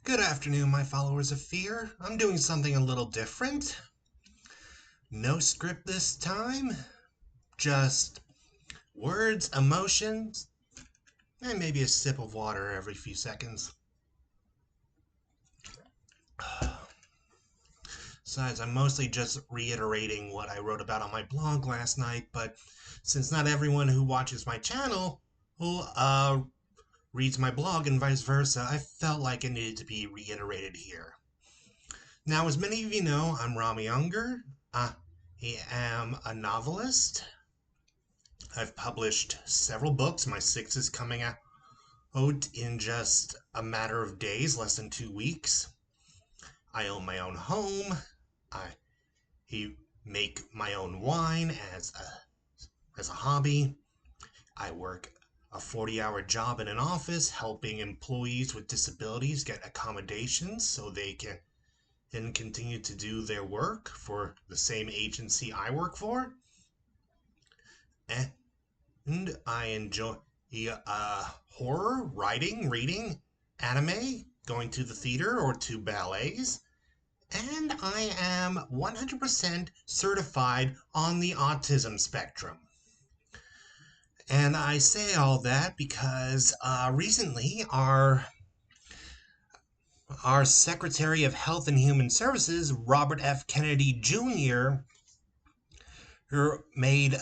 Good afternoon, my followers of fear. I'm doing something a little different. No script this time, just words, emotions, and maybe a sip of water every few seconds. Besides, I'm mostly just reiterating what I wrote about on my blog last night, but since not everyone who watches my channel reads my blog and vice versa, I felt like it needed to be reiterated here. Now, as many of you know, I'm Rami Unger. I am a novelist. I've published several books. My sixth is coming out in just a matter of days, less than 2 weeks. I own my own home. I make my own wine as a hobby. I work a 40-hour job in an office helping employees with disabilities get accommodations so they can continue to do their work for the same agency I work for. And I enjoy horror, writing, reading, anime, going to the theater or to ballets. And I am 100% certified on the autism spectrum. And I say all that because recently our Secretary of Health and Human Services, Robert F. Kennedy Jr., made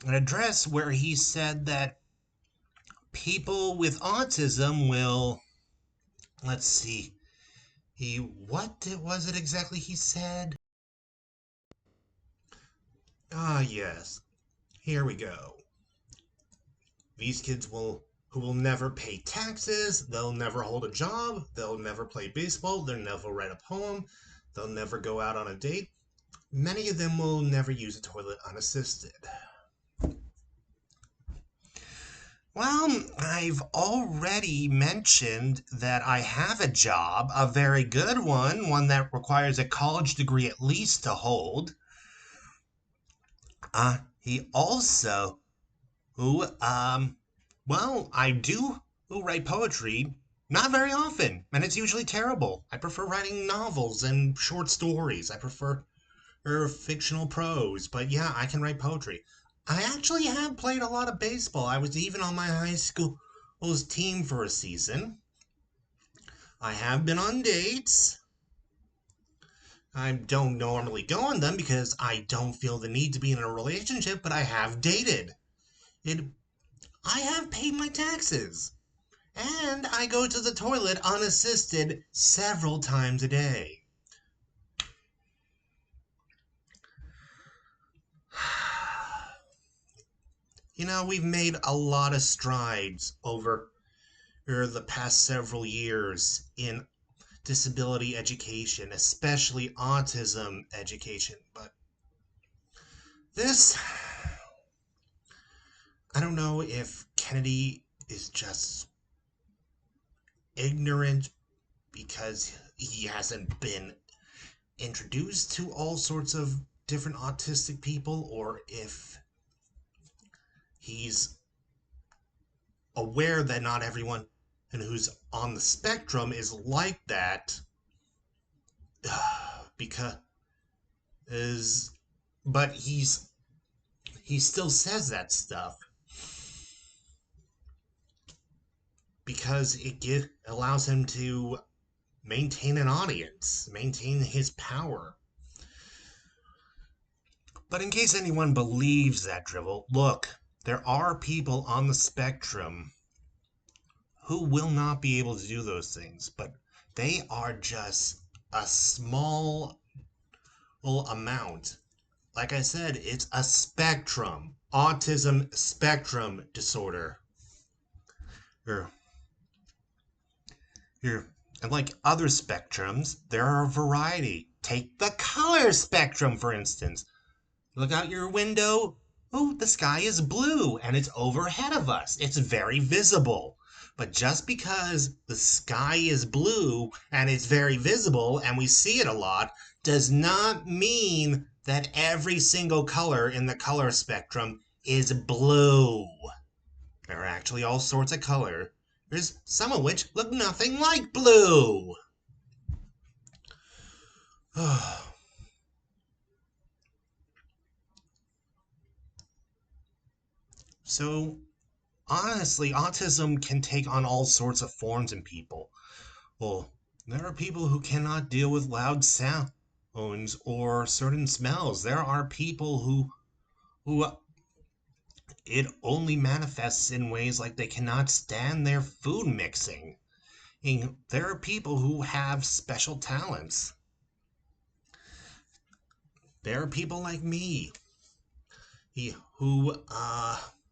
an address where he said that people with autism will, let's see, what was it exactly he said? Yes, here we go. These kids who will never pay taxes, they'll never hold a job, they'll never play baseball, they'll never write a poem, they'll never go out on a date. Many of them will never use a toilet unassisted. Well, I've already mentioned that I have a job, a very good one that requires a college degree at least to hold. He also, I do write poetry, not very often, and it's usually terrible. I prefer writing novels and short stories. I prefer fictional prose, but yeah, I can write poetry. I actually have played a lot of baseball. I was even on my high school's team for a season. I have been on dates. I don't normally go on them because I don't feel the need to be in a relationship, but I have dated. I have paid my taxes. And I go to the toilet unassisted several times a day. You know, we've made a lot of strides over the past several years in disability education, especially autism education. But this, I don't know if Kennedy is just ignorant because he hasn't been introduced to all sorts of different autistic people, or if he's aware that not everyone who's on the spectrum is like that, because but he still says that stuff because it allows him to maintain an audience, maintain his power. But in case anyone believes that drivel, look, there are people on the spectrum who will not be able to do those things, but they are just a small amount. Like I said, it's a spectrum. Autism spectrum disorder. And like other spectrums, there are a variety. Take the color spectrum, for instance. Look out your window. Oh, the sky is blue and it's overhead of us. It's very visible. But just because the sky is blue and it's very visible and we see it a lot does not mean that every single color in the color spectrum is blue. There are actually all sorts of color some of which look nothing like blue. So, honestly, autism can take on all sorts of forms in people. Well, there are people who cannot deal with loud sounds or certain smells. There are people who it only manifests in ways like they cannot stand their food mixing. And there are people who have special talents. There are people like me who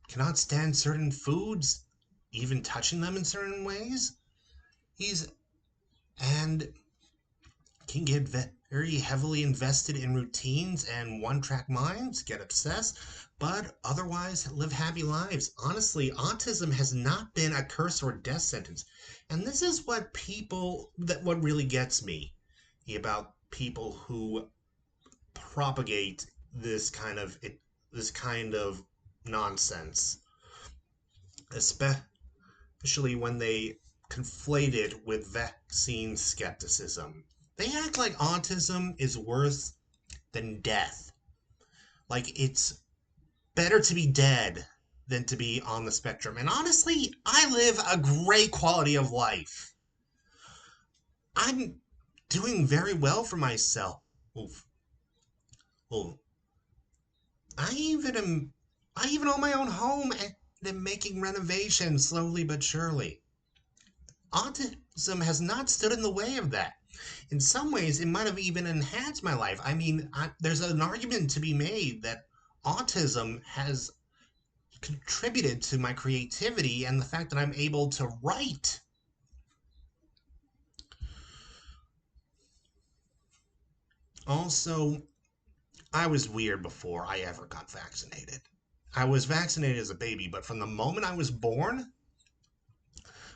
cannot stand certain foods, even touching them in certain ways. He's and can get very heavily invested in routines and one-track minds, get obsessed, but otherwise live happy lives. Honestly, autism has not been a curse or death sentence. And this is what really gets me about people who propagate this kind of nonsense, especially when they conflate it with vaccine skepticism. They act like autism is worse than death. Like it's better to be dead than to be on the spectrum. And honestly, I live a great quality of life. I'm doing very well for myself. Well, I even am I even own my own home and am making renovations slowly but surely. Autism has not stood in the way of that. In some ways, it might have even enhanced my life. I mean, there's an argument to be made that autism has contributed to my creativity and the fact that I'm able to write. Also, I was weird before I ever got vaccinated. I was vaccinated as a baby, but from the moment I was born,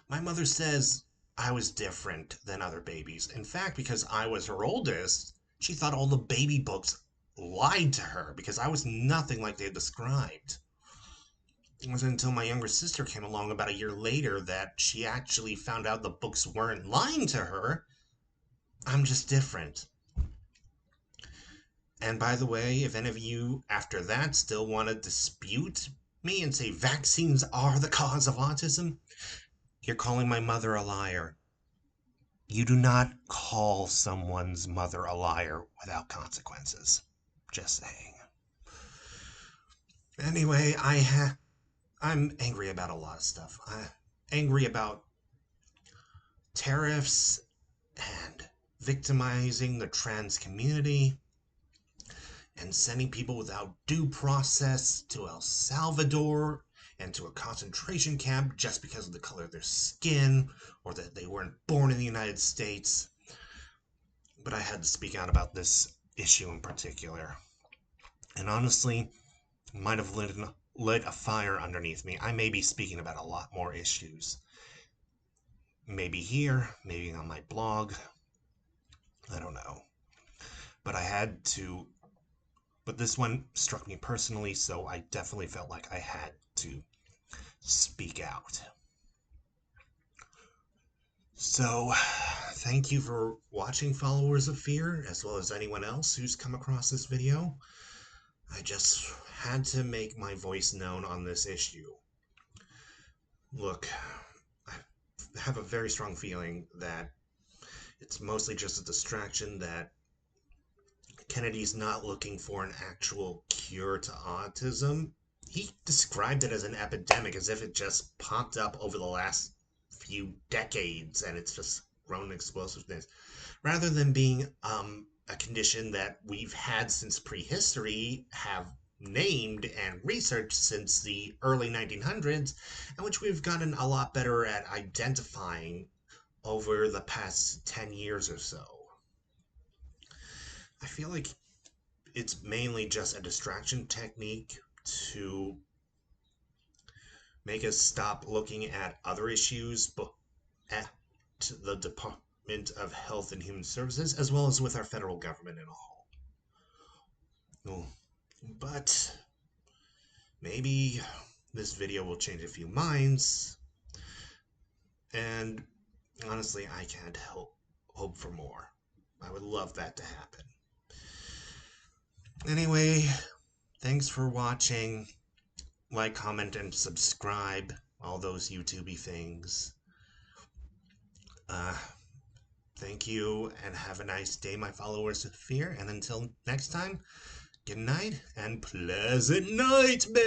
my mother says I was different than other babies. In fact, because I was her oldest, she thought all the baby books lied to her because I was nothing like they had described. It wasn't until my younger sister came along about a year later that she actually found out the books weren't lying to her. I'm just different. And by the way, if any of you after that still want to dispute me and say vaccines are the cause of autism, you're calling my mother a liar. You do not call someone's mother a liar without consequences. Just saying. Anyway, I'm angry about a lot of stuff. I'm angry about tariffs and victimizing the trans community and sending people without due process to El Salvador and to a concentration camp just because of the color of their skin or that they weren't born in the United States. But I had to speak out about this issue in particular. And honestly, might have lit a fire underneath me. I may be speaking about a lot more issues. Maybe here, maybe on my blog. I don't know. But but this one struck me personally, so I definitely felt like I had to speak out. So, thank you for watching, Followers of Fear, as well as anyone else who's come across this video. I just had to make my voice known on this issue. Look, I have a very strong feeling that it's mostly just a distraction, that Kennedy's not looking for an actual cure to autism. He described it as an epidemic, as if it just popped up over the last few decades and it's just grown explosiveness, rather than being a condition that we've had since prehistory, have named and researched since the early 1900s, and which we've gotten a lot better at identifying over the past 10 years or so. I feel like it's mainly just a distraction technique to make us stop looking at other issues, but at the Department of Health and Human Services, as well as with our federal government in a whole. But maybe this video will change a few minds. And honestly, I can't hope for more. I would love that to happen. Anyway, thanks for watching. Like, comment, and subscribe. All those YouTubey things. Uh, Thank you, and have a nice day, my followers of fear. And until next time, good night and pleasant nightmares!